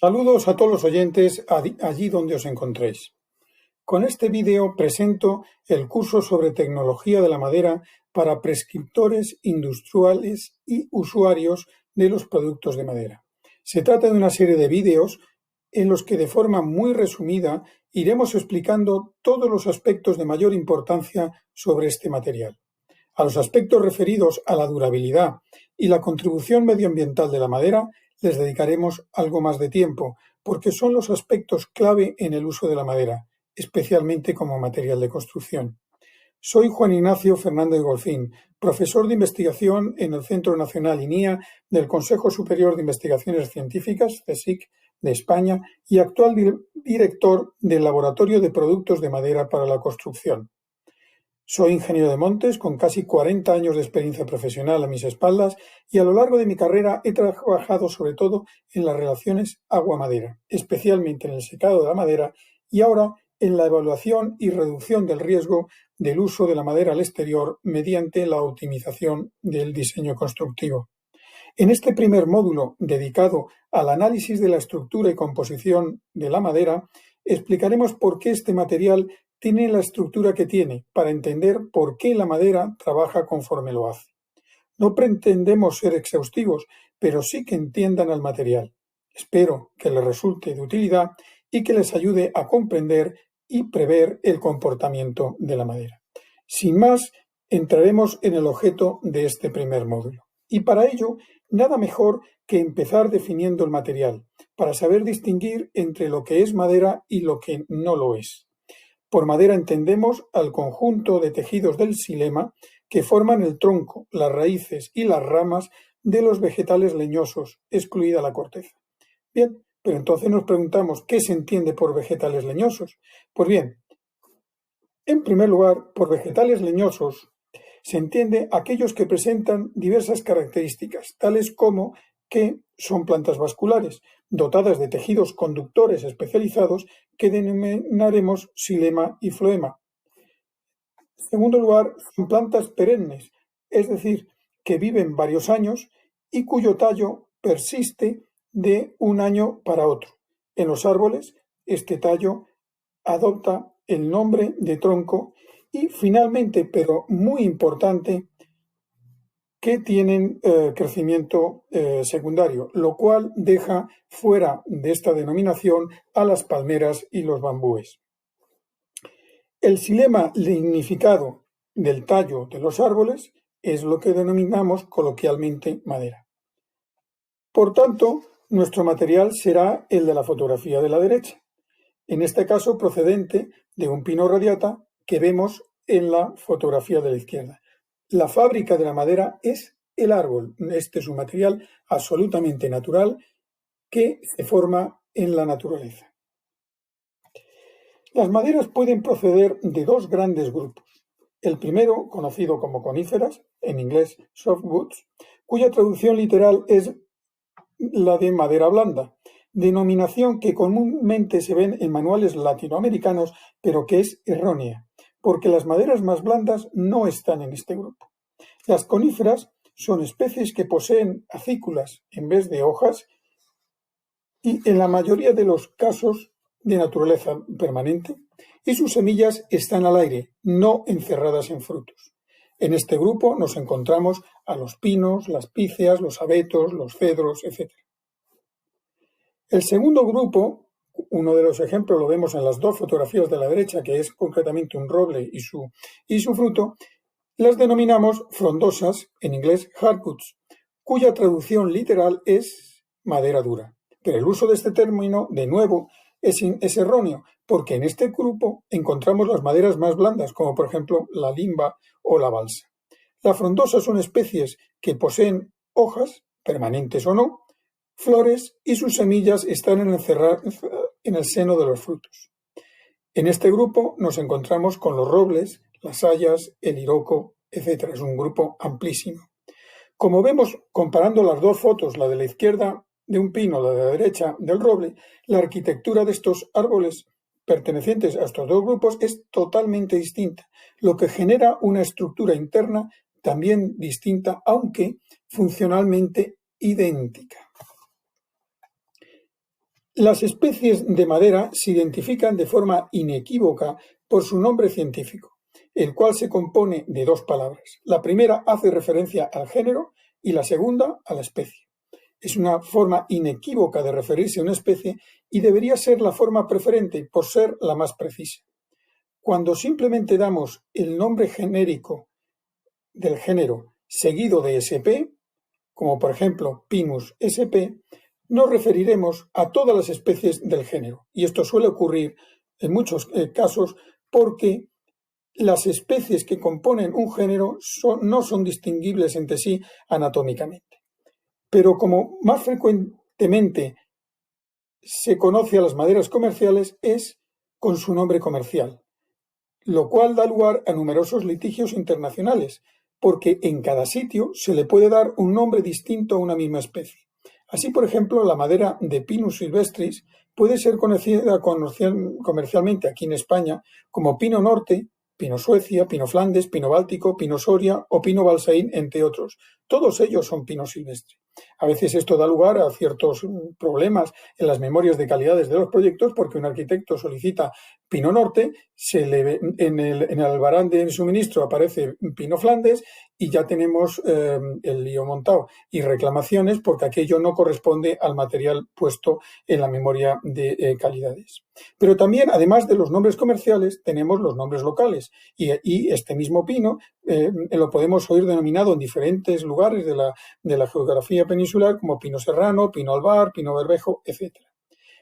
Saludos a todos los oyentes allí donde os encontréis. Con este vídeo presento el curso sobre tecnología de la madera para prescriptores industriales y usuarios de los productos de madera. Se trata de una serie de vídeos en los que de forma muy resumida iremos explicando todos los aspectos de mayor importancia sobre este material. A los aspectos referidos a la durabilidad y la contribución medioambiental de la madera les dedicaremos algo más de tiempo, porque son los aspectos clave en el uso de la madera, especialmente como material de construcción. Soy Juan Ignacio Fernández Golfín, profesor de investigación en el Centro Nacional INIA del Consejo Superior de Investigaciones Científicas, CSIC, de España, y actual director del Laboratorio de Productos de Madera para la Construcción. Soy ingeniero de montes con casi 40 años de experiencia profesional a mis espaldas y a lo largo de mi carrera he trabajado sobre todo en las relaciones agua-madera, especialmente en el secado de la madera y ahora en la evaluación y reducción del riesgo del uso de la madera al exterior mediante la optimización del diseño constructivo. En este primer módulo dedicado al análisis de la estructura y composición de la madera, explicaremos por qué este material tiene la estructura que tiene, para entender por qué la madera trabaja conforme lo hace. No pretendemos ser exhaustivos, pero sí que entiendan al material. Espero que les resulte de utilidad y que les ayude a comprender y prever el comportamiento de la madera. Sin más, entraremos en el objeto de este primer módulo. Y para ello, nada mejor que empezar definiendo el material, para saber distinguir entre lo que es madera y lo que no lo es. Por madera entendemos al conjunto de tejidos del xilema que forman el tronco, las raíces y las ramas de los vegetales leñosos, excluida la corteza. Bien, pero entonces nos preguntamos, ¿qué se entiende por vegetales leñosos? Pues bien, en primer lugar, por vegetales leñosos se entiende aquellos que presentan diversas características, tales como que son plantas vasculares, dotadas de tejidos conductores especializados que denominaremos xilema y floema. En segundo lugar, son plantas perennes, es decir, que viven varios años y cuyo tallo persiste de un año para otro. En los árboles, este tallo adopta el nombre de tronco y finalmente, pero muy importante, que tienen crecimiento secundario, lo cual deja fuera de esta denominación a las palmeras y los bambúes. El xilema lignificado del tallo de los árboles es lo que denominamos coloquialmente madera. Por tanto, nuestro material será el de la fotografía de la derecha, en este caso procedente de un pino radiata que vemos en la fotografía de la izquierda. La fábrica de la madera es el árbol. Este es un material absolutamente natural que se forma en la naturaleza. Las maderas pueden proceder de dos grandes grupos. El primero, conocido como coníferas, en inglés softwoods, cuya traducción literal es la de madera blanda, denominación que comúnmente se ven en manuales latinoamericanos, pero que es errónea, porque las maderas más blandas no están en este grupo. Las coníferas son especies que poseen acículas en vez de hojas y en la mayoría de los casos de naturaleza permanente, y sus semillas están al aire, no encerradas en frutos. En este grupo nos encontramos a los pinos, las píceas, los abetos, los cedros, etc. El segundo grupo, uno de los ejemplos lo vemos en las dos fotografías de la derecha, que es concretamente un roble y su fruto, las denominamos frondosas, en inglés hardwoods, cuya traducción literal es madera dura. Pero el uso de este término, de nuevo, es erróneo, porque en este grupo encontramos las maderas más blandas, como por ejemplo la limba o la balsa. Las frondosas son especies que poseen hojas, permanentes o no, flores y sus semillas están en el seno de los frutos. En este grupo nos encontramos con los robles, las hayas, el iroco, etc. Es un grupo amplísimo. Como vemos, comparando las dos fotos, la de la izquierda de un pino, la de la derecha del roble, la arquitectura de estos árboles pertenecientes a estos dos grupos es totalmente distinta, lo que genera una estructura interna también distinta, aunque funcionalmente idéntica. Las especies de madera se identifican de forma inequívoca por su nombre científico, el cual se compone de dos palabras. La primera hace referencia al género y la segunda a la especie. Es una forma inequívoca de referirse a una especie y debería ser la forma preferente por ser la más precisa. Cuando simplemente damos el nombre genérico del género seguido de sp, como por ejemplo Pinus sp, nos referiremos a todas las especies del género. Y esto suele ocurrir en muchos casos porque las especies que componen un género no son distinguibles entre sí anatómicamente. Pero como más frecuentemente se conoce a las maderas comerciales es con su nombre comercial, lo cual da lugar a numerosos litigios internacionales, porque en cada sitio se le puede dar un nombre distinto a una misma especie. Así, por ejemplo, la madera de Pinus silvestris puede ser conocida comercialmente aquí en España como pino norte, pino Suecia, pino Flandes, pino báltico, pino Soria o pino balsaín, entre otros. Todos ellos son pino silvestre. A veces esto da lugar a ciertos problemas en las memorias de calidades de los proyectos porque un arquitecto solicita pino norte, en el albarán de suministro aparece pino Flandes y ya tenemos el lío montado y reclamaciones porque aquello no corresponde al material puesto en la memoria de calidades. Pero también, además de los nombres comerciales, tenemos los nombres locales y este mismo pino lo podemos oír denominado en diferentes lugares de la geografía peninsular como pino serrano, pino albar, pino berbejo, etc.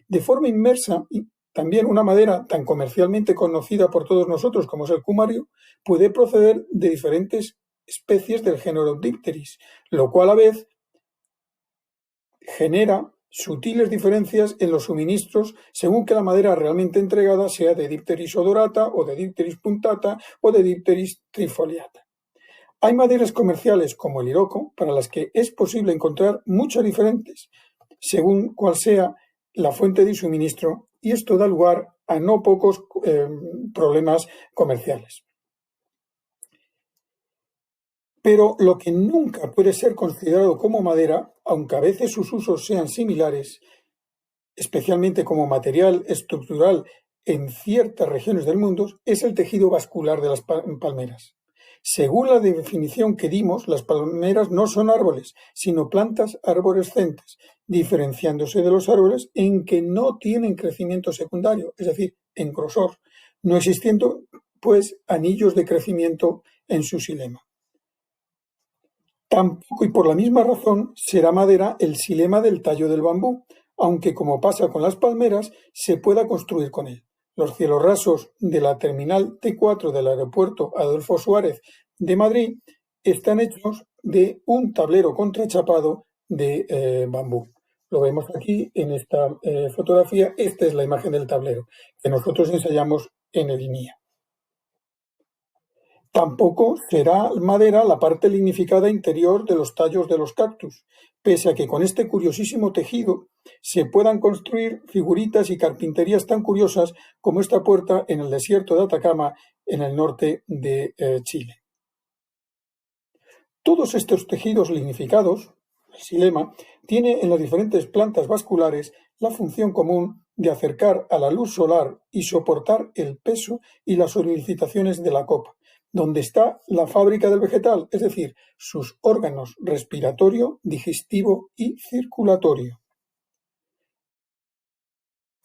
De forma inmersa, también una madera tan comercialmente conocida por todos nosotros como es el cumario puede proceder de diferentes especies del género Dipteris, lo cual a vez genera sutiles diferencias en los suministros según que la madera realmente entregada sea de Dipteris odorata o de Dipteris punctata o de Dipteris trifoliata. Hay maderas comerciales como el Iroko para las que es posible encontrar muchas diferentes según cuál sea la fuente de suministro y esto da lugar a no pocos problemas comerciales. Pero lo que nunca puede ser considerado como madera, aunque a veces sus usos sean similares, especialmente como material estructural en ciertas regiones del mundo, es el tejido vascular de las palmeras. Según la definición que dimos, las palmeras no son árboles, sino plantas arborescentes, diferenciándose de los árboles en que no tienen crecimiento secundario, es decir, en grosor, no existiendo, pues, anillos de crecimiento en su xilema. Tampoco y por la misma razón será madera el xilema del tallo del bambú, aunque como pasa con las palmeras, se pueda construir con él. Los cielos rasos de la terminal T4 del aeropuerto Adolfo Suárez de Madrid están hechos de un tablero contrachapado de bambú. Lo vemos aquí en esta fotografía. Esta es la imagen del tablero que nosotros ensayamos en el INIA. Tampoco será madera la parte lignificada interior de los tallos de los cactus, pese a que con este curiosísimo tejido se puedan construir figuritas y carpinterías tan curiosas como esta puerta en el desierto de Atacama, en el norte de Chile. Todos estos tejidos lignificados, el xilema, tiene en las diferentes plantas vasculares la función común de acercar a la luz solar y soportar el peso y las solicitaciones de la copa, donde está la fábrica del vegetal, es decir, sus órganos respiratorio, digestivo y circulatorio.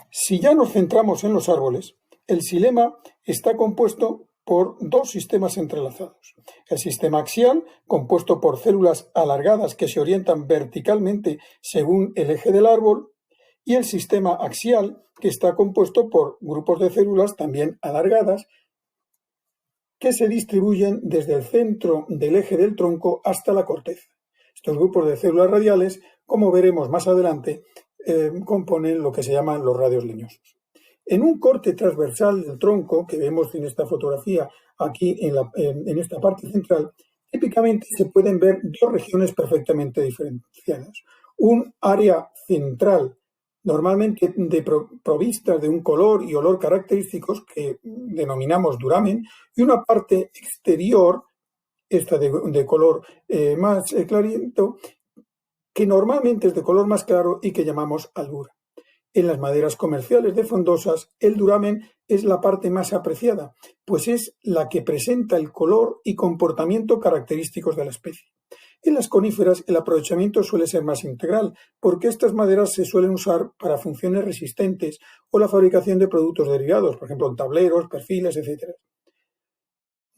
Si ya nos centramos en los árboles, el xilema está compuesto por dos sistemas entrelazados. El sistema axial, compuesto por células alargadas que se orientan verticalmente según el eje del árbol, y el sistema axial, que está compuesto por grupos de células también alargadas que se distribuyen desde el centro del eje del tronco hasta la corteza. Estos grupos de células radiales, como veremos más adelante, componen lo que se llaman los radios leñosos. En un corte transversal del tronco, que vemos en esta fotografía aquí en esta parte central, típicamente se pueden ver dos regiones perfectamente diferenciadas. Un área central normalmente provistas de un color y olor característicos que denominamos duramen, y una parte exterior, esta de color más clarito, que normalmente es de color más claro y que llamamos albura. En las maderas comerciales de frondosas, el duramen es la parte más apreciada, pues es la que presenta el color y comportamiento característicos de la especie. En las coníferas el aprovechamiento suele ser más integral, porque estas maderas se suelen usar para funciones resistentes o la fabricación de productos derivados, por ejemplo, en tableros, perfiles, etc.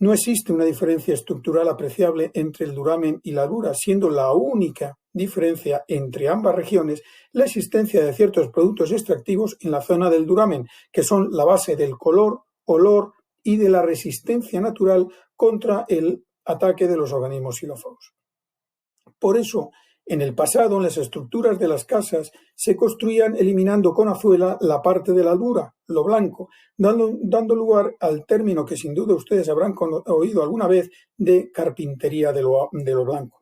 No existe una diferencia estructural apreciable entre el duramen y la albura, siendo la única diferencia entre ambas regiones la existencia de ciertos productos extractivos en la zona del duramen, que son la base del color, olor y de la resistencia natural contra el ataque de los organismos xilófagos. Por eso, en el pasado, en las estructuras de las casas se construían eliminando con azuela la parte de la albura, lo blanco, dando lugar al término que sin duda ustedes habrán oído alguna vez de carpintería de lo blanco.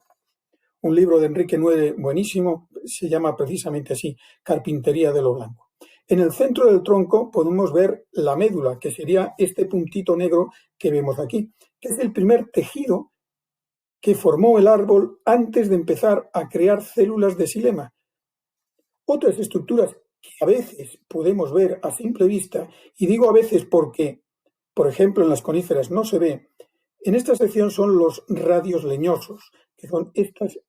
Un libro de Enrique Nuere buenísimo se llama precisamente así, Carpintería de lo blanco. En el centro del tronco podemos ver la médula, que sería este puntito negro que vemos aquí, que es el primer tejido que formó el árbol antes de empezar a crear células de xilema. Otras estructuras que a veces podemos ver a simple vista, y digo a veces porque, por ejemplo, en las coníferas no se ve, en esta sección son los radios leñosos, que son estas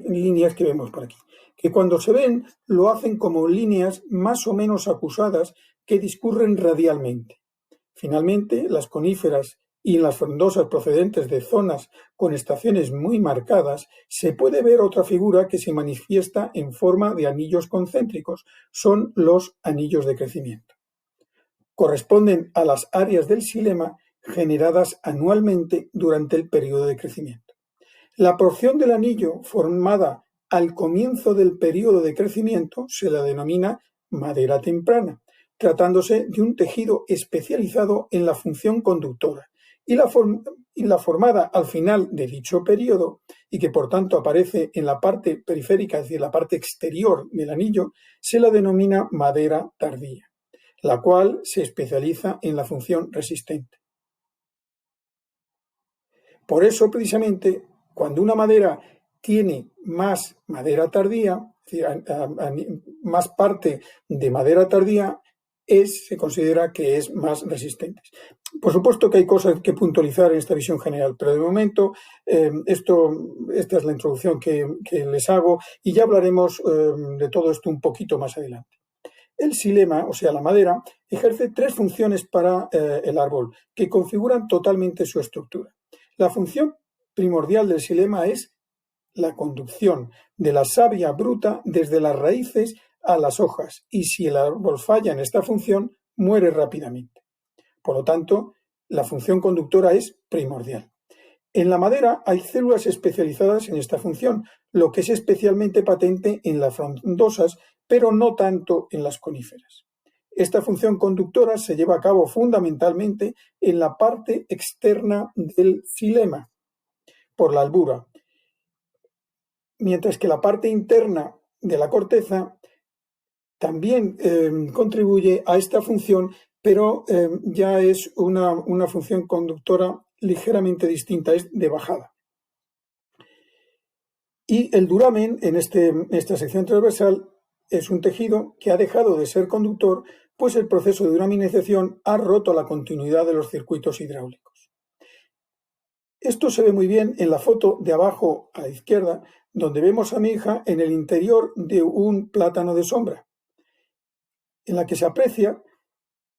líneas que vemos por aquí, que cuando se ven lo hacen como líneas más o menos acusadas que discurren radialmente. Finalmente, las coníferas y en las frondosas procedentes de zonas con estaciones muy marcadas, se puede ver otra figura que se manifiesta en forma de anillos concéntricos. Son los anillos de crecimiento. Corresponden a las áreas del xilema generadas anualmente durante el periodo de crecimiento. La porción del anillo formada al comienzo del periodo de crecimiento se la denomina madera temprana, tratándose de un tejido especializado en la función conductora, y la formada al final de dicho periodo, y que por tanto aparece en la parte periférica, es decir, la parte exterior del anillo, se la denomina madera tardía, la cual se especializa en la función resistente. Por eso, precisamente, cuando una madera tiene más madera tardía, es decir, más parte de madera tardía, se considera que es más resistente. Por supuesto que hay cosas que puntualizar en esta visión general, pero de momento esta es la introducción que les hago y ya hablaremos de todo esto un poquito más adelante. El xilema, o sea, la madera, ejerce tres funciones para el árbol que configuran totalmente su estructura. La función primordial del xilema es la conducción de la savia bruta desde las raíces a las hojas, y si el árbol falla en esta función, muere rápidamente. Por lo tanto, la función conductora es primordial. En la madera hay células especializadas en esta función, lo que es especialmente patente en las frondosas, pero no tanto en las coníferas. Esta función conductora se lleva a cabo fundamentalmente en la parte externa del xilema, por la albura, mientras que la parte interna de la corteza también contribuye a esta función, pero ya es una función conductora ligeramente distinta, es de bajada. Y el duramen, en esta sección transversal, es un tejido que ha dejado de ser conductor, pues el proceso de duraminización ha roto la continuidad de los circuitos hidráulicos. Esto se ve muy bien en la foto de abajo a la izquierda, donde vemos a mi hija en el interior de un plátano de sombra, en la que se aprecia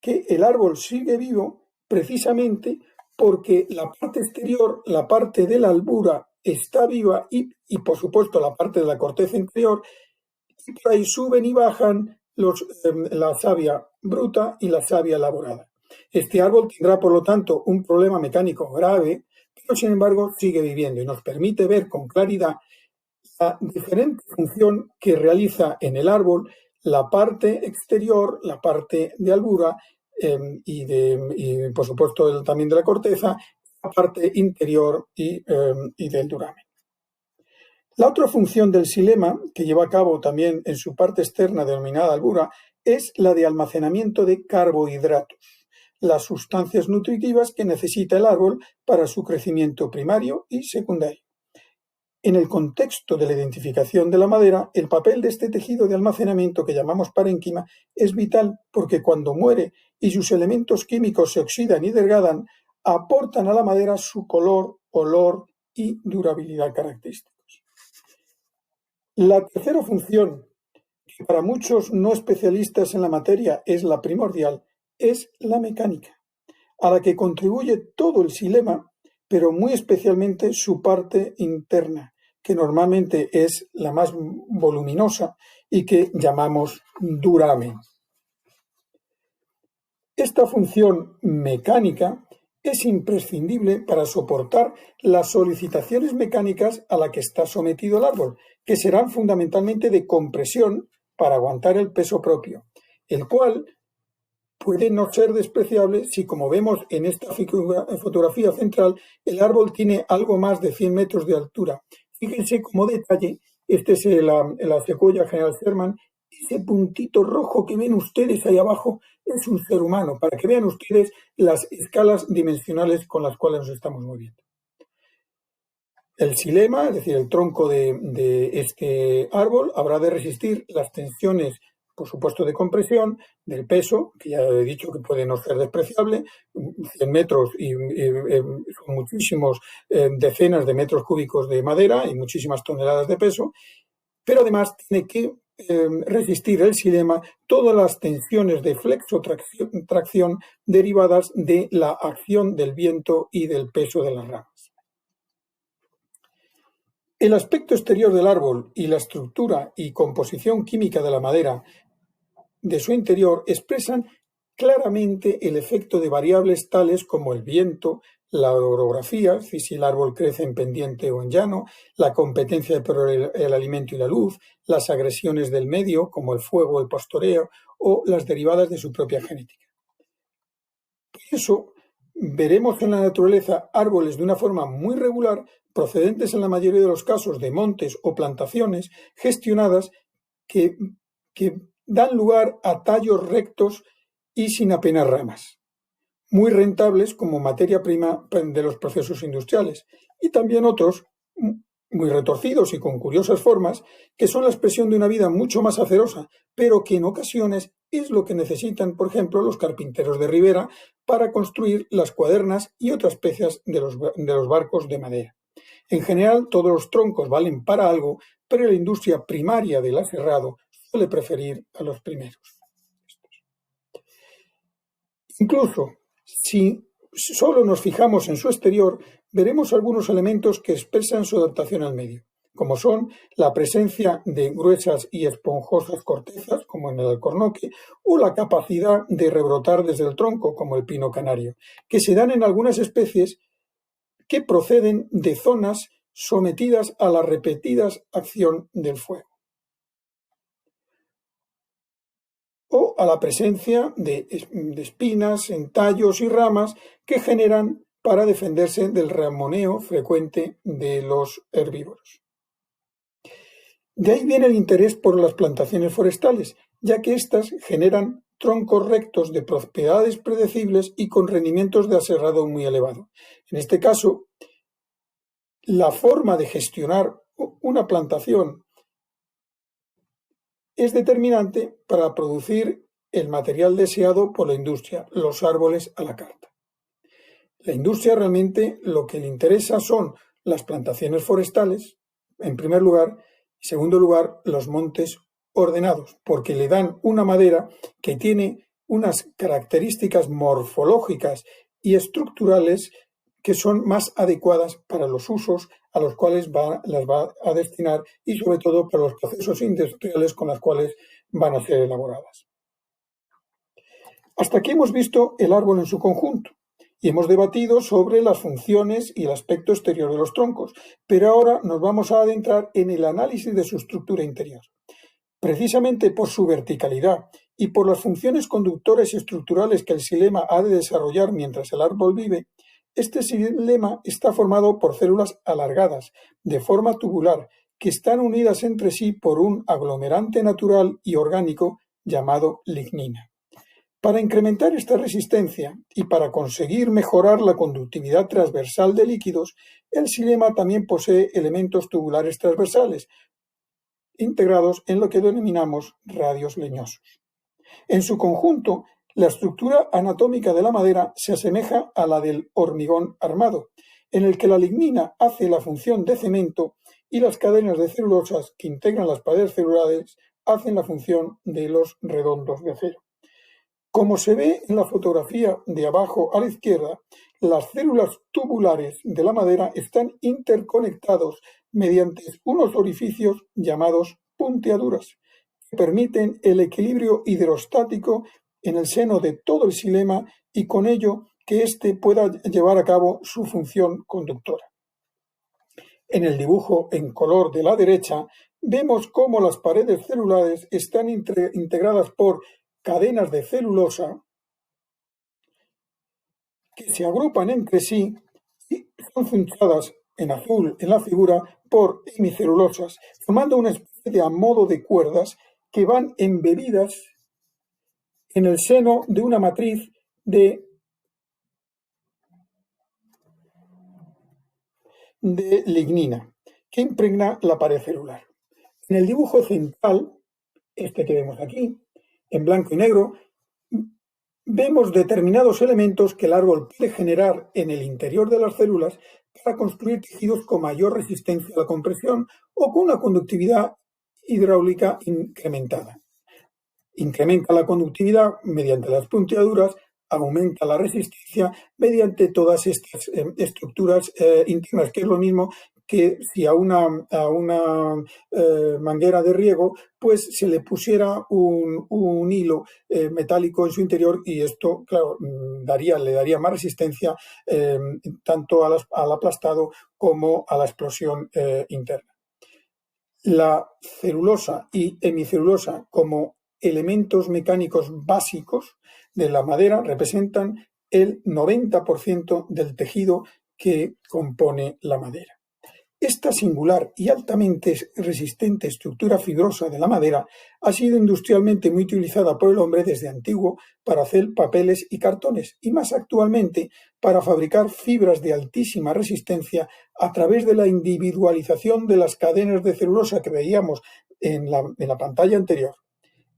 que el árbol sigue vivo precisamente porque la parte exterior, la parte de la albura, está viva y por supuesto la parte de la corteza interior, y por ahí suben y bajan la savia bruta y la savia elaborada. Este árbol tendrá, por lo tanto, un problema mecánico grave, pero sin embargo sigue viviendo y nos permite ver con claridad la diferente función que realiza en el árbol la parte exterior, la parte de albura y por supuesto también de la corteza, la parte interior y del duramen. La otra función del xilema, que lleva a cabo también en su parte externa denominada albura, es la de almacenamiento de carbohidratos, las sustancias nutritivas que necesita el árbol para su crecimiento primario y secundario. En el contexto de la identificación de la madera, el papel de este tejido de almacenamiento que llamamos parénquima es vital porque cuando muere y sus elementos químicos se oxidan y degradan, aportan a la madera su color, olor y durabilidad característicos. La tercera función, que para muchos no especialistas en la materia es la primordial, es la mecánica, a la que contribuye todo el xilema, pero muy especialmente su parte interna, que normalmente es la más voluminosa y que llamamos duramen. Esta función mecánica es imprescindible para soportar las solicitaciones mecánicas a las que está sometido el árbol, que serán fundamentalmente de compresión para aguantar el peso propio, el cual puede no ser despreciable si, como vemos en esta fotografía central, el árbol tiene algo más de 100 metros de altura. Fíjense como detalle, este es la secuoya General Sherman, ese puntito rojo que ven ustedes ahí abajo es un ser humano, para que vean ustedes las escalas dimensionales con las cuales nos estamos moviendo. El xilema, es decir, el tronco de este árbol, habrá de resistir las tensiones, por supuesto, de compresión, del peso, que ya he dicho que puede no ser despreciable, 100 metros y son muchísimos decenas de metros cúbicos de madera y muchísimas toneladas de peso, pero además tiene que resistir el xilema todas las tensiones de flexo-tracción derivadas de la acción del viento y del peso de las ramas. El aspecto exterior del árbol y la estructura y composición química de la madera de su interior expresan claramente el efecto de variables tales como el viento, la orografía, si el árbol crece en pendiente o en llano, la competencia por el alimento y la luz, las agresiones del medio, como el fuego, el pastoreo, o las derivadas de su propia genética. Por eso, veremos en la naturaleza árboles de una forma muy regular, procedentes en la mayoría de los casos de montes o plantaciones gestionadas que dan lugar a tallos rectos y sin apenas ramas, muy rentables como materia prima de los procesos industriales, y también otros muy retorcidos y con curiosas formas, que son la expresión de una vida mucho más acerosa, pero que en ocasiones es lo que necesitan, por ejemplo, los carpinteros de ribera para construir las cuadernas y otras piezas de los barcos de madera. En general, todos los troncos valen para algo, pero la industria primaria del aserrado suele preferir a los primeros. Incluso, si solo nos fijamos en su exterior, veremos algunos elementos que expresan su adaptación al medio, como son la presencia de gruesas y esponjosas cortezas, como en el alcornoque, o la capacidad de rebrotar desde el tronco, como el pino canario, que se dan en algunas especies que proceden de zonas sometidas a la repetida acción del fuego, o a la presencia de espinas en tallos y ramas que generan para defenderse del ramoneo frecuente de los herbívoros. De ahí viene el interés por las plantaciones forestales, ya que éstas generan troncos rectos de propiedades predecibles y con rendimientos de aserrado muy elevado. En este caso, la forma de gestionar una plantación es determinante para producir el material deseado por la industria, los árboles a la carta. La industria realmente lo que le interesa son las plantaciones forestales, en primer lugar, y en segundo lugar, los montes ordenados, porque le dan una madera que tiene unas características morfológicas y estructurales que son más adecuadas para los usos a los cuales las va a destinar y sobre todo para los procesos industriales con los cuales van a ser elaboradas. Hasta aquí hemos visto el árbol en su conjunto y hemos debatido sobre las funciones y el aspecto exterior de los troncos, pero ahora nos vamos a adentrar en el análisis de su estructura interior. Precisamente por su verticalidad y por las funciones conductoras y estructurales que el xilema ha de desarrollar mientras el árbol vive, este xilema está formado por células alargadas, de forma tubular, que están unidas entre sí por un aglomerante natural y orgánico llamado lignina. Para incrementar esta resistencia y para conseguir mejorar la conductividad transversal de líquidos, el xilema también posee elementos tubulares transversales, integrados en lo que denominamos radios leñosos. En su conjunto, la estructura anatómica de la madera se asemeja a la del hormigón armado, en el que la lignina hace la función de cemento y las cadenas de celulosas que integran las paredes celulares hacen la función de los redondos de acero. Como se ve en la fotografía de abajo a la izquierda, las células tubulares de la madera están interconectados mediante unos orificios llamados punteaduras, que permiten el equilibrio hidrostático en el seno de todo el xilema y con ello que éste pueda llevar a cabo su función conductora. En el dibujo en color de la derecha vemos cómo las paredes celulares están integradas por cadenas de celulosa que se agrupan entre sí y son cinchadas en azul en la figura por hemicelulosas, formando una especie de a modo de cuerdas que van embebidas en el seno de una matriz de lignina que impregna la pared celular. En el dibujo central, este que vemos aquí, en blanco y negro, vemos determinados elementos que el árbol puede generar en el interior de las células para construir tejidos con mayor resistencia a la compresión o con una conductividad hidráulica incrementada. Incrementa la conductividad mediante las punteaduras, aumenta la resistencia mediante todas estas estructuras internas, que es lo mismo que si a una manguera de riego pues se le pusiera un hilo metálico en su interior y esto, claro, le daría más resistencia tanto al aplastado como a la explosión interna. La celulosa y hemicelulosa como elementos mecánicos básicos de la madera representan el 90% del tejido que compone la madera. Esta singular y altamente resistente estructura fibrosa de la madera ha sido industrialmente muy utilizada por el hombre desde antiguo para hacer papeles y cartones y más actualmente para fabricar fibras de altísima resistencia a través de la individualización de las cadenas de celulosa que veíamos en la pantalla anterior.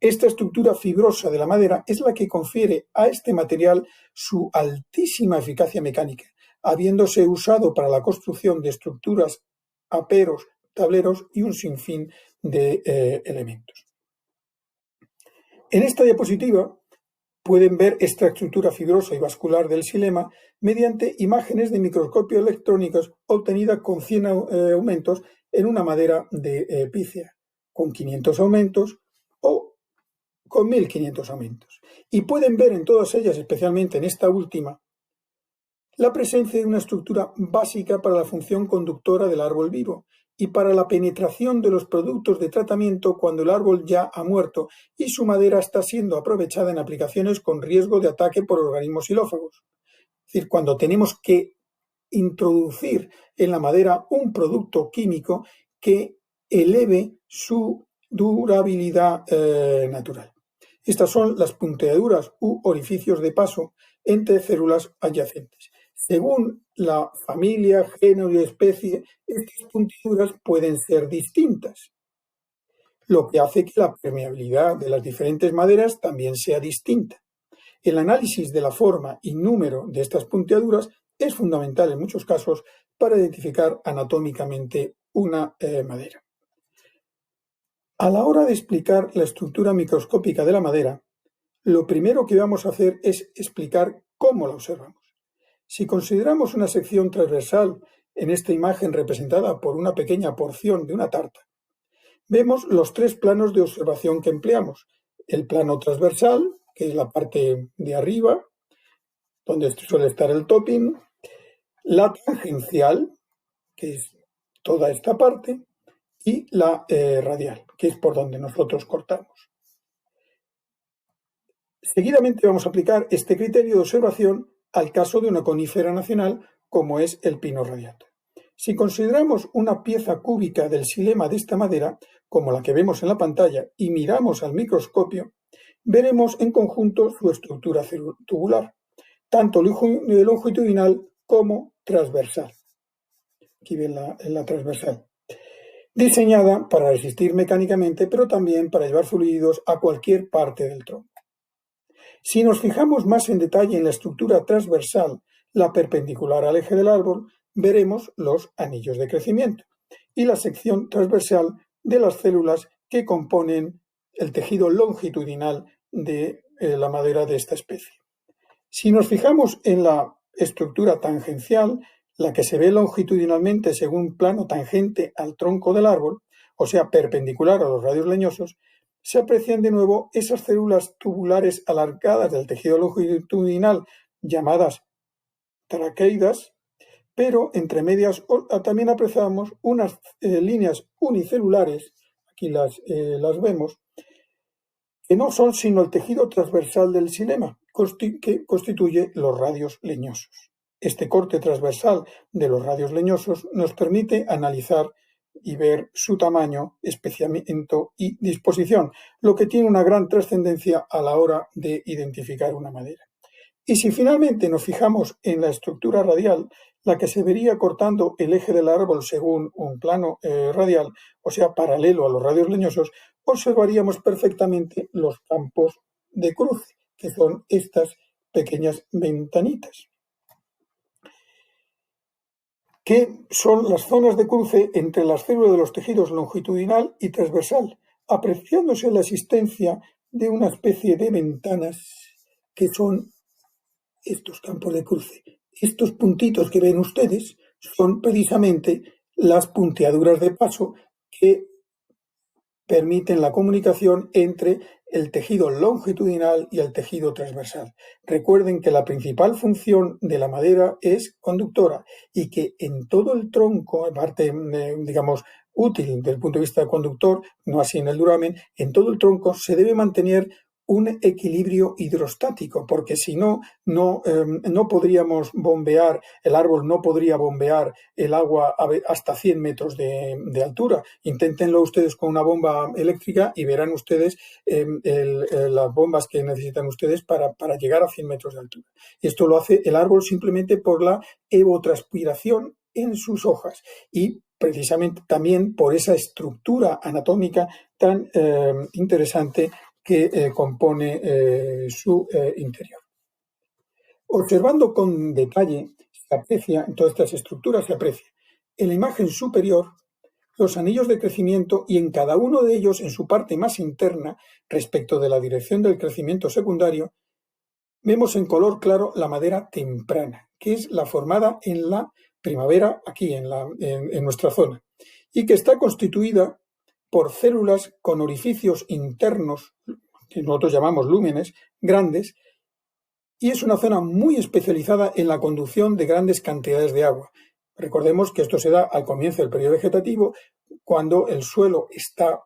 Esta estructura fibrosa de la madera es la que confiere a este material su altísima eficacia mecánica, habiéndose usado para la construcción de estructuras, aperos, tableros y un sinfín de elementos. En esta diapositiva pueden ver esta estructura fibrosa y vascular del xilema mediante imágenes de microscopio electrónicos obtenidas con 100 aumentos en una madera de pícea, con 500 aumentos o con 1500 aumentos. Y pueden ver en todas ellas, especialmente en esta última, la presencia de una estructura básica para la función conductora del árbol vivo y para la penetración de los productos de tratamiento cuando el árbol ya ha muerto y su madera está siendo aprovechada en aplicaciones con riesgo de ataque por organismos xilófagos. Es decir, cuando tenemos que introducir en la madera un producto químico que eleve su durabilidad natural. Estas son las punteaduras u orificios de paso entre células adyacentes. Según la familia, género y especie, estas punteaduras pueden ser distintas, lo que hace que la permeabilidad de las diferentes maderas también sea distinta. El análisis de la forma y número de estas punteaduras es fundamental en muchos casos para identificar anatómicamente una madera. A la hora de explicar la estructura microscópica de la madera, lo primero que vamos a hacer es explicar cómo la observamos. Si consideramos una sección transversal en esta imagen representada por una pequeña porción de una tarta, vemos los tres planos de observación que empleamos. El plano transversal, que es la parte de arriba, donde suele estar el topping, la tangencial, que es toda esta parte, y la radial, que es por donde nosotros cortamos. Seguidamente vamos a aplicar este criterio de observación al caso de una conífera nacional como es el pino radiata. Si consideramos una pieza cúbica del xilema de esta madera, como la que vemos en la pantalla, y miramos al microscopio, veremos en conjunto su estructura tubular, tanto longitudinal como transversal. Aquí ven la transversal, diseñada para resistir mecánicamente, pero también para llevar fluidos a cualquier parte del tronco. Si nos fijamos más en detalle en la estructura transversal, la perpendicular al eje del árbol, veremos los anillos de crecimiento y la sección transversal de las células que componen el tejido longitudinal de la madera de esta especie. Si nos fijamos en la estructura tangencial, la que se ve longitudinalmente según un plano tangente al tronco del árbol, o sea, perpendicular a los radios leñosos, se aprecian de nuevo esas células tubulares alargadas del tejido longitudinal llamadas traqueidas, pero entre medias también apreciamos unas líneas unicelulares, aquí las vemos, que no son sino el tejido transversal del xilema, que constituye los radios leñosos. Este corte transversal de los radios leñosos nos permite analizar y ver su tamaño, especiamiento y disposición, lo que tiene una gran trascendencia a la hora de identificar una madera. Y si finalmente nos fijamos en la estructura radial, la que se vería cortando el eje del árbol según un plano radial, o sea, paralelo a los radios leñosos, observaríamos perfectamente los campos de cruce, que son estas pequeñas ventanitas, que son las zonas de cruce entre las células de los tejidos longitudinal y transversal, apreciándose la existencia de una especie de ventanas que son estos campos de cruce. Estos puntitos que ven ustedes son precisamente las punteaduras de paso que permiten la comunicación entre el tejido longitudinal y el tejido transversal. Recuerden que la principal función de la madera es conductora y que en todo el tronco, aparte, digamos, útil desde el punto de vista conductor, no así en el duramen, en todo el tronco se debe mantener un equilibrio hidrostático, porque si no, no podríamos bombear, el árbol no podría bombear el agua hasta 100 metros de altura. Inténtenlo ustedes con una bomba eléctrica y verán ustedes las bombas que necesitan ustedes para llegar a 100 metros de altura. Esto lo hace el árbol simplemente por la evotranspiración en sus hojas y precisamente también por esa estructura anatómica tan interesante que compone su interior. Observando con detalle, se aprecia, en todas estas estructuras se aprecia en la imagen superior los anillos de crecimiento y en cada uno de ellos, en su parte más interna, respecto de la dirección del crecimiento secundario, vemos en color claro la madera temprana, que es la formada en la primavera, aquí en nuestra zona, y que está constituida por células con orificios internos, que nosotros llamamos lúmenes, grandes, y es una zona muy especializada en la conducción de grandes cantidades de agua. Recordemos que esto se da al comienzo del periodo vegetativo, cuando el suelo está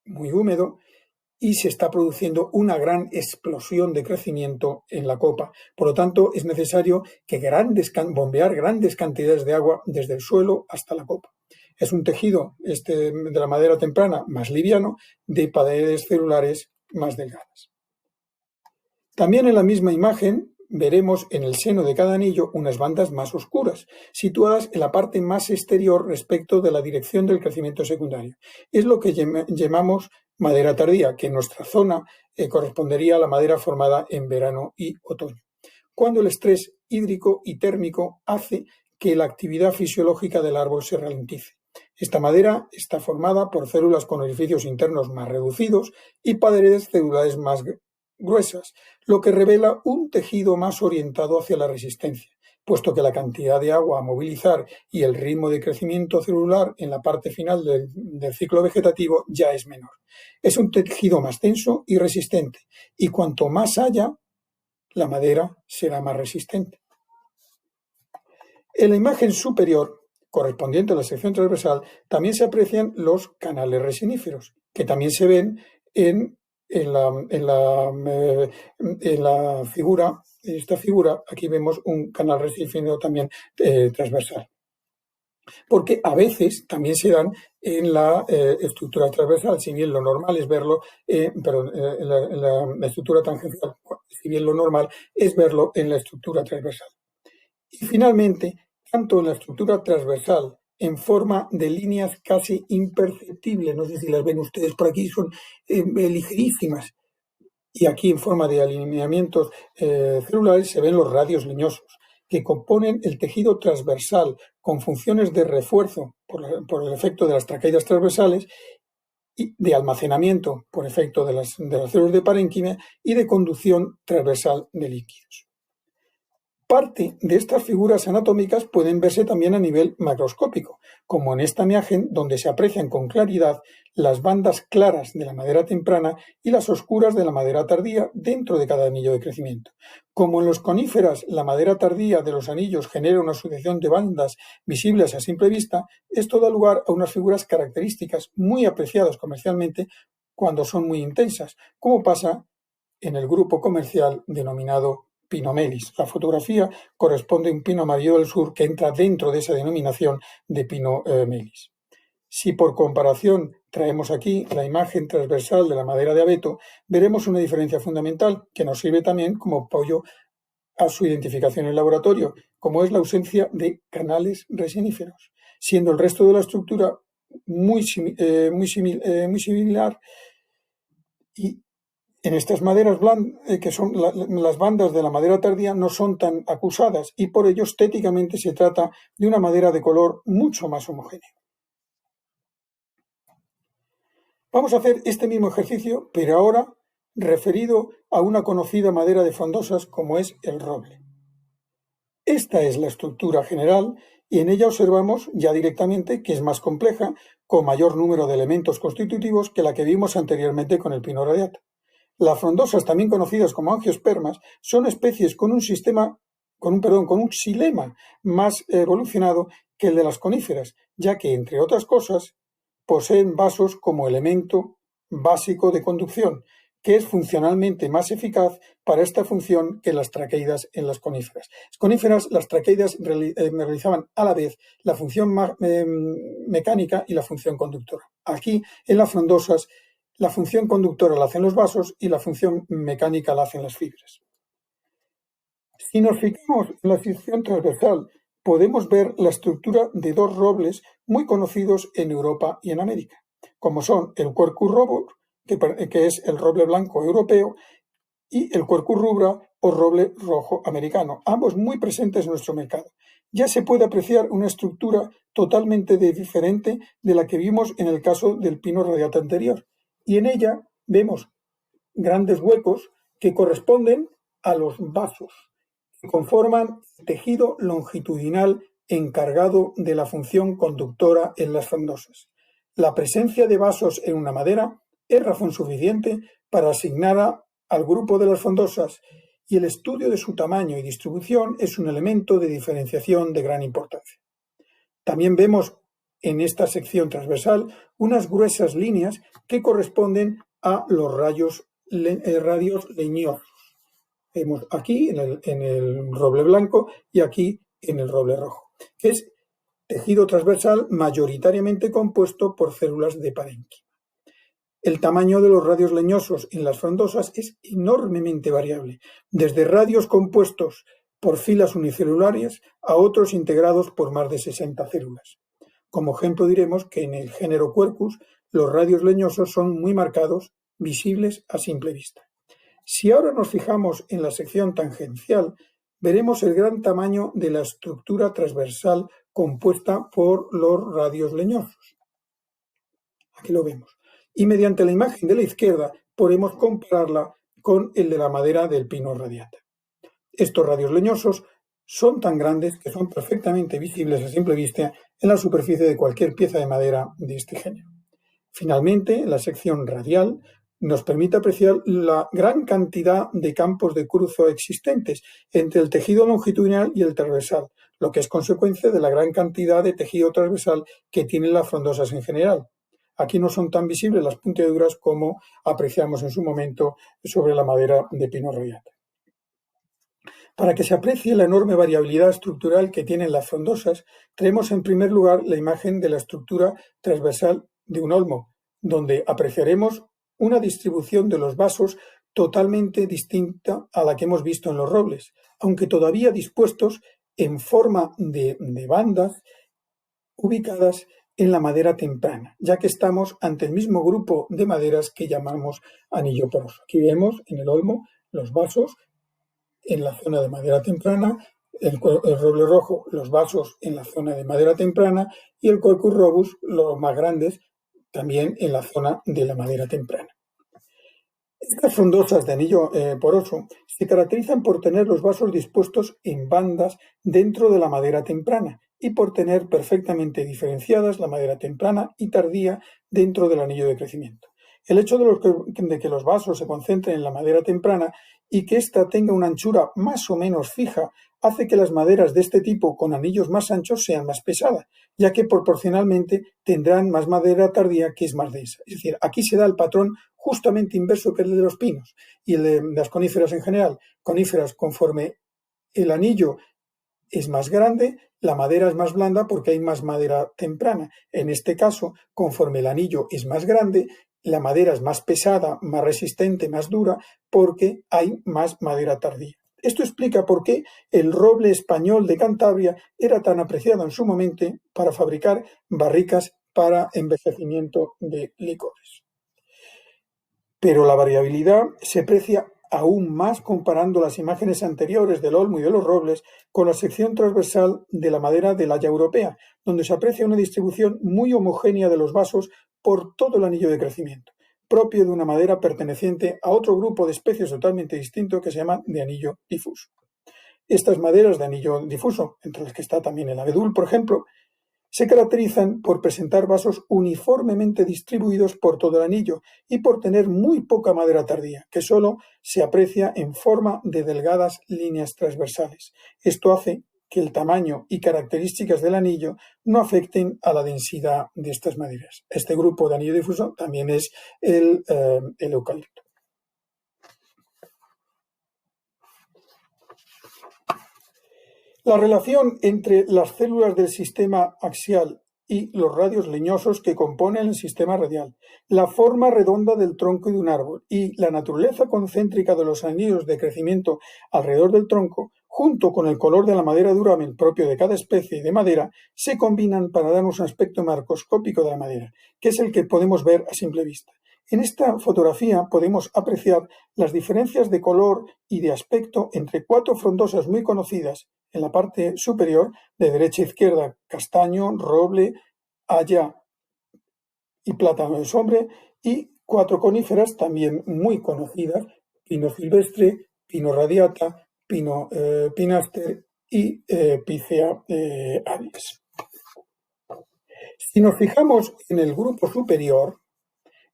muy húmedo y se está produciendo una gran explosión de crecimiento en la copa. Por lo tanto, es necesario que bombear grandes cantidades de agua desde el suelo hasta la copa. Es un tejido de la madera temprana más liviano, de paredes celulares más delgadas. También en la misma imagen veremos en el seno de cada anillo unas bandas más oscuras, situadas en la parte más exterior respecto de la dirección del crecimiento secundario. Es lo que llamamos madera tardía, que en nuestra zona correspondería a la madera formada en verano y otoño, cuando el estrés hídrico y térmico hace que la actividad fisiológica del árbol se ralentice. Esta madera está formada por células con orificios internos más reducidos y paredes celulares más gruesas, lo que revela un tejido más orientado hacia la resistencia, puesto que la cantidad de agua a movilizar y el ritmo de crecimiento celular en la parte final del ciclo vegetativo ya es menor. Es un tejido más denso y resistente, y cuanto más haya, la madera será más resistente. En la imagen superior, correspondiente a la sección transversal, también se aprecian los canales resiníferos, que también se ven en la figura. En esta figura, aquí vemos un canal resinífero también transversal. porque a veces también se dan en la estructura transversal, si bien lo normal es verlo, en la estructura tangencial, si bien lo normal es verlo en la estructura transversal. Y finalmente, tanto en la estructura transversal en forma de líneas casi imperceptibles, no sé si las ven ustedes por aquí, son ligerísimas, y aquí en forma de alineamientos celulares se ven los radios leñosos, que componen el tejido transversal con funciones de refuerzo por el efecto de las traqueidas transversales y de almacenamiento por efecto de las células de parénquima y de conducción transversal de líquidos. Parte de estas figuras anatómicas pueden verse también a nivel macroscópico, como en esta imagen donde se aprecian con claridad las bandas claras de la madera temprana y las oscuras de la madera tardía dentro de cada anillo de crecimiento. Como en los coníferas la madera tardía de los anillos genera una sucesión de bandas visibles a simple vista, esto da lugar a unas figuras características muy apreciadas comercialmente cuando son muy intensas, como pasa en el grupo comercial denominado Pinomelis. La fotografía corresponde a un pino amarillo del sur que entra dentro de esa denominación de Pinomelis. Si por comparación traemos aquí la imagen transversal de la madera de abeto, veremos una diferencia fundamental que nos sirve también como apoyo a su identificación en el laboratorio, como es la ausencia de canales resiníferos, siendo el resto de la estructura muy similar y en estas maderas que son las bandas de la madera tardía, no son tan acusadas y por ello estéticamente se trata de una madera de color mucho más homogéneo. Vamos a hacer este mismo ejercicio, pero ahora referido a una conocida madera de frondosas como es el roble. Esta es la estructura general y en ella observamos ya directamente que es más compleja, con mayor número de elementos constitutivos que la que vimos anteriormente con el pino radiata. Las frondosas, también conocidas como angiospermas, son especies con un xilema más evolucionado que el de las coníferas, ya que, entre otras cosas, poseen vasos como elemento básico de conducción, que es funcionalmente más eficaz para esta función que las traqueidas en las coníferas. Las coníferas, las traqueidas realizaban a la vez la función mecánica y la función conductora. Aquí, en las frondosas, la función conductora la hacen los vasos y la función mecánica la hacen las fibras. Si nos fijamos en la sección transversal, podemos ver la estructura de dos robles muy conocidos en Europa y en América, como son el Quercus robur, que es el roble blanco europeo, y el Quercus rubra o roble rojo americano, ambos muy presentes en nuestro mercado. Ya se puede apreciar una estructura totalmente diferente de la que vimos en el caso del pino radiata anterior, y en ella vemos grandes huecos que corresponden a los vasos, que conforman tejido longitudinal encargado de la función conductora en las frondosas. La presencia de vasos en una madera es razón suficiente para asignar al grupo de las frondosas y el estudio de su tamaño y distribución es un elemento de diferenciación de gran importancia. También vemos en esta sección transversal unas gruesas líneas que corresponden a los radios leñosos. Vemos aquí en el roble blanco y aquí en el roble rojo, que es tejido transversal mayoritariamente compuesto por células de parénquima. El tamaño de los radios leñosos en las frondosas es enormemente variable, desde radios compuestos por filas unicelulares a otros integrados por más de 60 células. Como ejemplo diremos que en el género Quercus los radios leñosos son muy marcados, visibles a simple vista. Si ahora nos fijamos en la sección tangencial, veremos el gran tamaño de la estructura transversal compuesta por los radios leñosos. Aquí lo vemos. Y mediante la imagen de la izquierda podemos compararla con el de la madera del pino radiata. Estos radios leñosos son tan grandes que son perfectamente visibles a simple vista en la superficie de cualquier pieza de madera de este género. Finalmente, la sección radial nos permite apreciar la gran cantidad de campos de cruzo existentes entre el tejido longitudinal y el transversal, lo que es consecuencia de la gran cantidad de tejido transversal que tienen las frondosas en general. Aquí no son tan visibles las puntiagudas como apreciamos en su momento sobre la madera de pino radiata. Para que se aprecie la enorme variabilidad estructural que tienen las frondosas, traemos en primer lugar la imagen de la estructura transversal de un olmo, donde apreciaremos una distribución de los vasos totalmente distinta a la que hemos visto en los robles, aunque todavía dispuestos en forma de bandas ubicadas en la madera temprana, ya que estamos ante el mismo grupo de maderas que llamamos anillo poroso. Aquí vemos en el olmo los vasos en la zona de madera temprana, el roble rojo, los vasos en la zona de madera temprana y el Quercus robus, los más grandes, también en la zona de la madera temprana. Estas frondosas de anillo poroso se caracterizan por tener los vasos dispuestos en bandas dentro de la madera temprana y por tener perfectamente diferenciadas la madera temprana y tardía dentro del anillo de crecimiento. El hecho de que los vasos se concentren en la madera temprana y que ésta tenga una anchura más o menos fija hace que las maderas de este tipo con anillos más anchos sean más pesadas, ya que proporcionalmente tendrán más madera tardía que es más densa. Es decir, aquí se da el patrón justamente inverso que el de los pinos y el de las coníferas en general. Coníferas, conforme el anillo es más grande, la madera es más blanda porque hay más madera temprana. En este caso, conforme el anillo es más grande, la madera es más pesada, más resistente, más dura, porque hay más madera tardía. Esto explica por qué el roble español de Cantabria era tan apreciado en su momento para fabricar barricas para envejecimiento de licores. Pero la variabilidad se aprecia aún más comparando las imágenes anteriores del olmo y de los robles con la sección transversal de la madera de la haya europea, donde se aprecia una distribución muy homogénea de los vasos por todo el anillo de crecimiento, propio de una madera perteneciente a otro grupo de especies totalmente distinto que se llama de anillo difuso. Estas maderas de anillo difuso, entre las que está también el abedul, por ejemplo, se caracterizan por presentar vasos uniformemente distribuidos por todo el anillo y por tener muy poca madera tardía, que solo se aprecia en forma de delgadas líneas transversales. Esto hace que el tamaño y características del anillo no afecten a la densidad de estas maderas. Este grupo de anillo difuso también es el eucalipto. La relación entre las células del sistema axial y los radios leñosos que componen el sistema radial, la forma redonda del tronco de un árbol y la naturaleza concéntrica de los anillos de crecimiento alrededor del tronco, junto con el color de la madera duramen propio de cada especie de madera, se combinan para darnos un aspecto macroscópico de la madera, que es el que podemos ver a simple vista. En esta fotografía podemos apreciar las diferencias de color y de aspecto entre 4 frondosas muy conocidas en la parte superior, de derecha a izquierda, castaño, roble, haya y plátano de sombre, y 4 coníferas también muy conocidas, pino silvestre, pino radiata, pino pinaster y picea abies. Si nos fijamos en el grupo superior,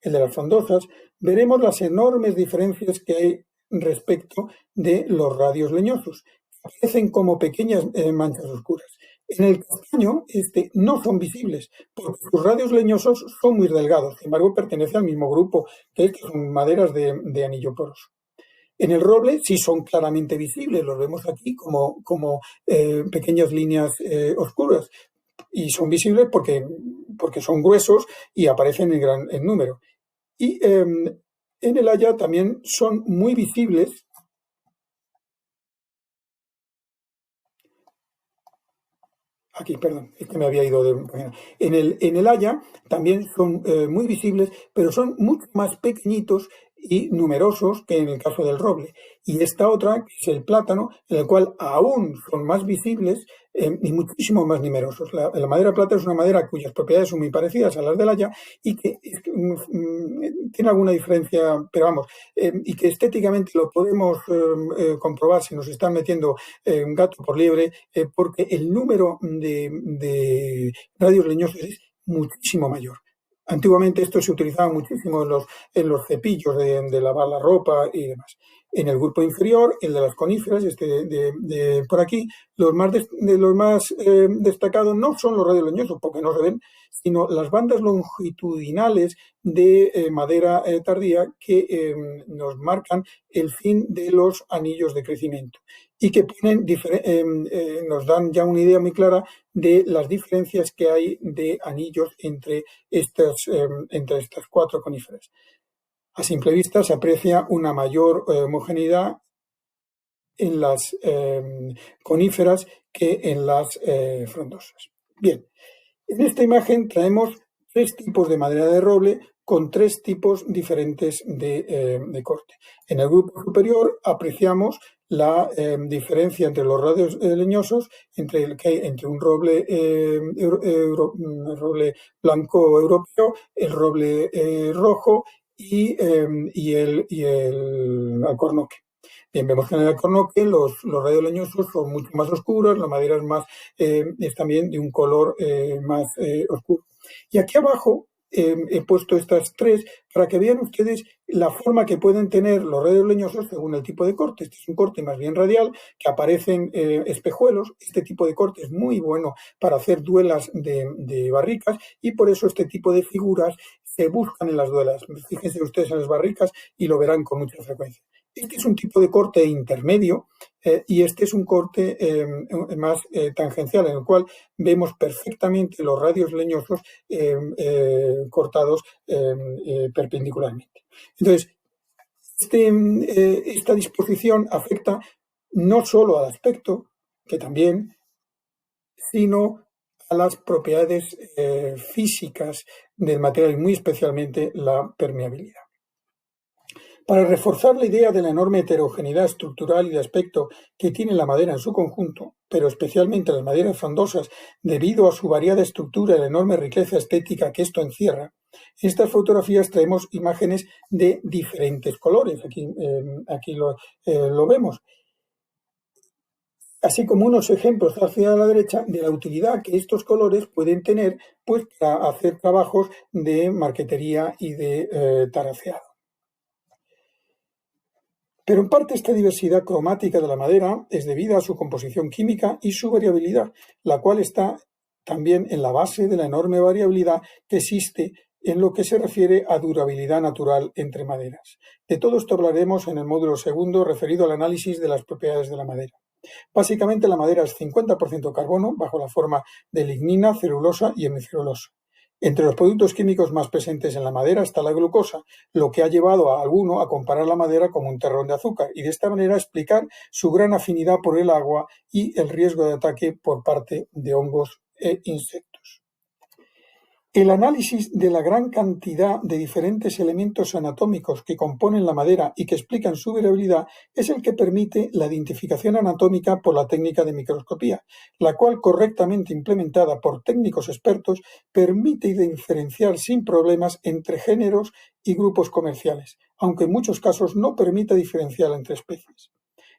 el de las frondosas, veremos las enormes diferencias que hay respecto de los radios leñosos. Aparecen como pequeñas manchas oscuras. En el castaño, no son visibles, porque sus radios leñosos son muy delgados, sin embargo pertenece al mismo grupo, que son maderas de anillo poroso. En el roble sí son claramente visibles, los vemos aquí como pequeñas líneas oscuras, y son visibles porque son gruesos y aparecen en número. Y en el haya también son muy visibles. Aquí, perdón, es que me había ido de página. En el haya también son muy visibles, pero son mucho más pequeñitos y numerosos que en el caso del roble. Y esta otra, que es el plátano, en el cual aún son más visibles y muchísimo más numerosos. La madera plata es una madera cuyas propiedades son muy parecidas a las del haya y que tiene alguna diferencia, pero vamos, y que estéticamente lo podemos comprobar si nos están metiendo un gato por liebre, porque el número de radios leñosos es muchísimo mayor. Antiguamente esto se utilizaba muchísimo en los cepillos de lavar la ropa y demás. En el grupo inferior, el de las coníferas, por aquí, los más destacados no son los radios leñosos, porque no se ven, sino las bandas longitudinales de madera tardía que nos marcan el fin de los anillos de crecimiento y que nos dan ya una idea muy clara de las diferencias que hay de anillos entre estas cuatro coníferas. A simple vista se aprecia una mayor homogeneidad en las coníferas que en las frondosas. Bien, en esta imagen traemos tres tipos de madera de roble con tres tipos diferentes de corte. En el grupo superior apreciamos la diferencia entre los radios leñosos, entre un roble, roble blanco europeo, el roble rojo y el alcornoque. Bien, vemos que en el alcornoque los radios leñosos son mucho más oscuros, la madera es también de un color más oscuro. Y aquí abajo he puesto estas tres para que vean ustedes la forma que pueden tener los radios leñosos según el tipo de corte. Este es un corte más bien radial, que aparecen espejuelos. Este tipo de corte es muy bueno para hacer duelas de barricas y por eso este tipo de figuras se buscan en las duelas. Fíjense ustedes en las barricas y lo verán con mucha frecuencia. Este es un tipo de corte intermedio y este es un corte más tangencial, en el cual vemos perfectamente los radios leñosos cortados perpendicularmente. Entonces, esta disposición afecta no solo al aspecto, que también, sino a las propiedades físicas del material, muy especialmente la permeabilidad. Para reforzar la idea de la enorme heterogeneidad estructural y de aspecto que tiene la madera en su conjunto, pero especialmente las maderas frondosas, debido a su variada estructura y la enorme riqueza estética que esto encierra, en estas fotografías traemos imágenes de diferentes colores. Aquí lo vemos. Así como unos ejemplos hacia la derecha de la utilidad que estos colores pueden tener pues, para hacer trabajos de marquetería y de taraceado. Pero en parte esta diversidad cromática de la madera es debida a su composición química y su variabilidad, la cual está también en la base de la enorme variabilidad que existe en lo que se refiere a durabilidad natural entre maderas. De todo esto hablaremos en el módulo segundo referido al análisis de las propiedades de la madera. Básicamente la madera es 50% carbono bajo la forma de lignina, celulosa y hemicelulosa. Entre los productos químicos más presentes en la madera está la glucosa, lo que ha llevado a alguno a comparar la madera como un terrón de azúcar y de esta manera explicar su gran afinidad por el agua y el riesgo de ataque por parte de hongos e insectos. El análisis de la gran cantidad de diferentes elementos anatómicos que componen la madera y que explican su variabilidad es el que permite la identificación anatómica por la técnica de microscopía, la cual, correctamente implementada por técnicos expertos, permite diferenciar sin problemas entre géneros y grupos comerciales, aunque en muchos casos no permite diferenciar entre especies.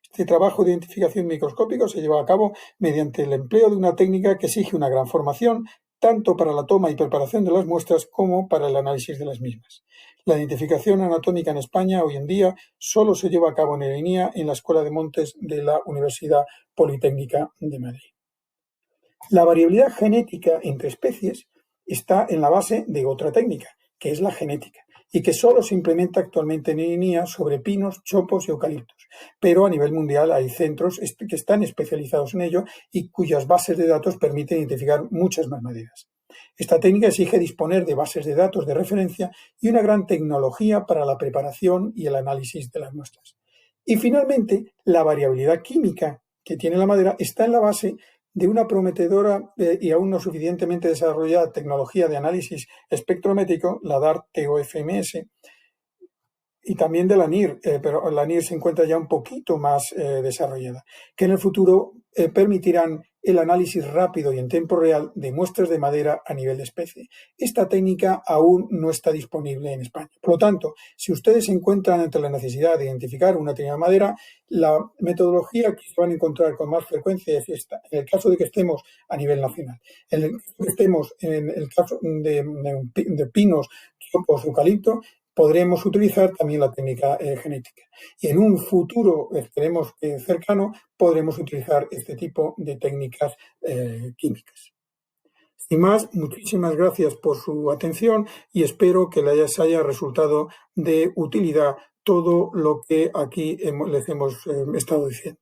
Este trabajo de identificación microscópico se lleva a cabo mediante el empleo de una técnica que exige una gran formación, tanto para la toma y preparación de las muestras como para el análisis de las mismas. La identificación anatómica en España hoy en día solo se lleva a cabo en el INIA en la Escuela de Montes de la Universidad Politécnica de Madrid. La variabilidad genética entre especies está en la base de otra técnica, que es la genética, y que solo se implementa actualmente en INIA sobre pinos, chopos y eucaliptos. Pero a nivel mundial hay centros que están especializados en ello y cuyas bases de datos permiten identificar muchas más maderas. Esta técnica exige disponer de bases de datos de referencia y una gran tecnología para la preparación y el análisis de las muestras. Y finalmente, la variabilidad química que tiene la madera está en la base de una prometedora y aún no suficientemente desarrollada tecnología de análisis espectrométrico, la DART-TOFMS, y también de la NIR, pero la NIR se encuentra ya un poquito más desarrollada, que en el futuro permitirán el análisis rápido y en tiempo real de muestras de madera a nivel de especie. Esta técnica aún no está disponible en España. Por lo tanto, si ustedes se encuentran ante la necesidad de identificar una determinada madera, la metodología que se van a encontrar con más frecuencia es esta, en el caso de que estemos a nivel nacional. En el caso de que estemos en el caso de pinos, chopos, eucalipto, podremos utilizar también la técnica genética. Y en un futuro, esperemos que cercano, podremos utilizar este tipo de técnicas químicas. Sin más, muchísimas gracias por su atención y espero que les haya resultado de utilidad todo lo que aquí les hemos estado diciendo.